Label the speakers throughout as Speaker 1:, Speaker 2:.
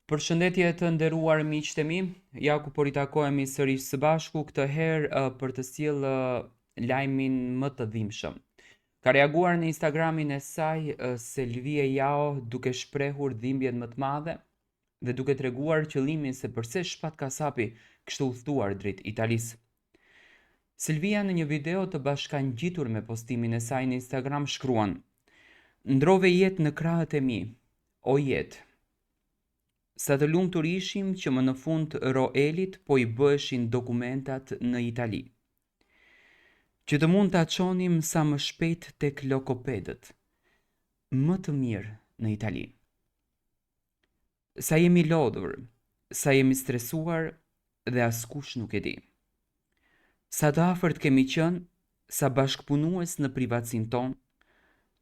Speaker 1: Përshëndetje të nderuar miqtë e mi, ja ku po ritakohemi sërish së bashku, këtë herë për të sjellë lajmin më të dhimbshëm. Ka reaguar në Instagramin e saj Selvie Jao duke shprehur dhimbjen më të madhe dhe duke treguar qëllimin se përse shpat kasapi kështu udhëtuar drejt Italisë. Selvia në një video të bashkangjitur me postimin e saj në Instagram shkruan: "Ndrove jetë në krahët e mi, o jetë. Sa të lumtur ishim që më në fund roelit po i bëheshin dokumentat në Itali. Që të mund të qonim sa më shpejt tek lokopedët, më të mirë në Itali. Sa jemi lodhur, sa jemi stresuar dhe askush nuk e di. Sa të afërt kemi qenë, sa bashkëpunues në privatsin ton,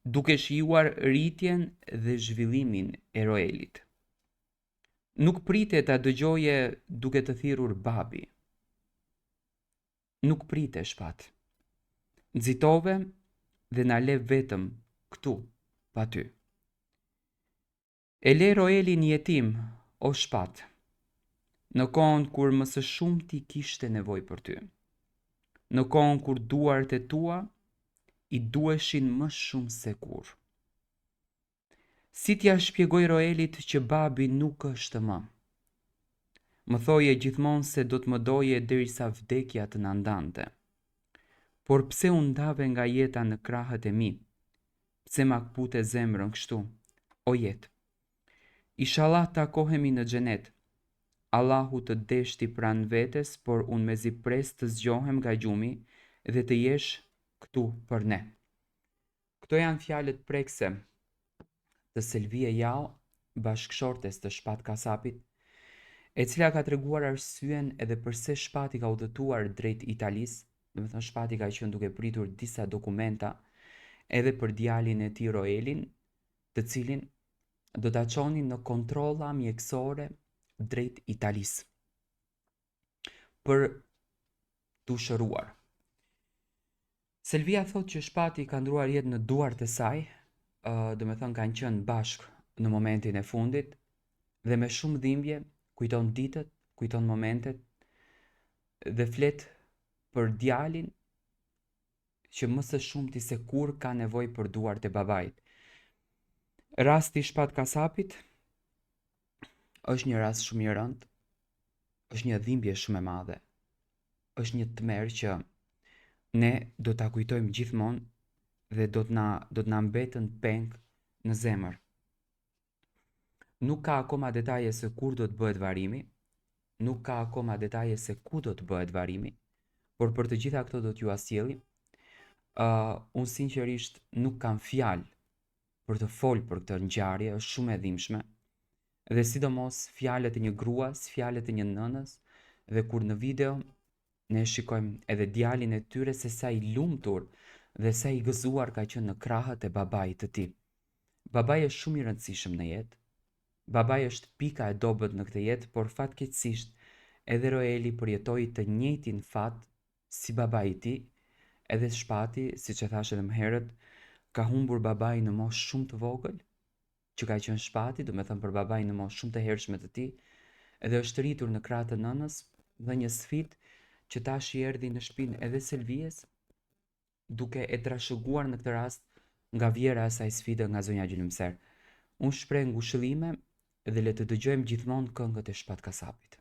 Speaker 1: duke shijuar rritjen dhe zhvillimin e roelit. Nuk prite ta dëgjoje duke të thirrur babi. Nuk prite shpat. Nxitove dhe na le vetëm këtu pa ty. E le roelin jetim, o shpat, në kohën kur më së shumti kishte nevojë për ty. Në kohën kur duart e tua i duheshin më shumë se kur. Si t'ja shpjegoj roelit që babi nuk është më? Më thoje gjithmonë se do të më doje derisa vdekja të na ndante. Por pse u ndave nga jeta në krahët e mi? Pse ma kpute zemrën kështu? O jetë. Inshallah takohemi në xhenet. Allahu të deshti pranë vetes, por unë mezi pres të zgjohem nga gjumi dhe të jesh këtu për ne." Këto janë fjalët prekse të Selvie Jao, bashkëshortes të shpat kasapit, e cila ka treguar arsyen edhe pse shpati ka udhëtuar drejt Italisë, do të thënë shpati ka qenë duke pritur disa dokumenta edhe për djalin e tij Roelin, të cilin do ta çonin në kontrolla mjekësore drejt Italisë për t'u shëruar. Selvia thot që shpati ka ndruar jetë në duart e saj, do me thënë kanë qenë bashkë në momentin e fundit dhe me shumë dhimbje kujton ditët, kujton momentet dhe flet për djalin që më së shumti se kur ka nevojë për duart e babait. Rasti i shpat kasapit është një rast shumë i rëndë, është një dhimbje shumë e madhe, është një tmerr që ne do ta kujtojmë gjithmonë dhe do të na mbetën peng në zemër. Nuk ka akoma detaje se kur do të bëhet varimi, nuk ka akoma detaje se ku do të bëhet varimi, por për të gjitha këto do t'ju asjellim. Unë sinqerisht nuk kam fjalë për të folë për këtë ngjarje, është shumë e dhimbshme, dhe sidomos fjalët e një gruas, fjalët e një nënës, dhe kur në video ne shikojmë edhe djalin e tyre se sa i lumtur dhe sa i gëzuar ka qenë në krahët e babait të tij. Babai është shumë i rëndësishëm në jetë. Babai është pika e dobët në këtë jetë, por fatkeqësisht edhe Roeli përjetoi të njëjtin fat si babai i tij, edhe shpati, siç e thash edhe më herët, ka humbur babai në moshë shumë të vogël, që ka qenë shpati, do me thënë për babai në moshë shumë të hershme të tij, edhe është rritur në krahët e nënës dhe një sfidë që tash i erdhi në shtëpinë edhe Selvies, duke e trashëguar në këtë rast nga vjera e asaj sfide nga zonja Gjynimser. Unë shpreh ngushëllime dhe le të dëgjojmë gjithmonë këngët e shpat kasapit.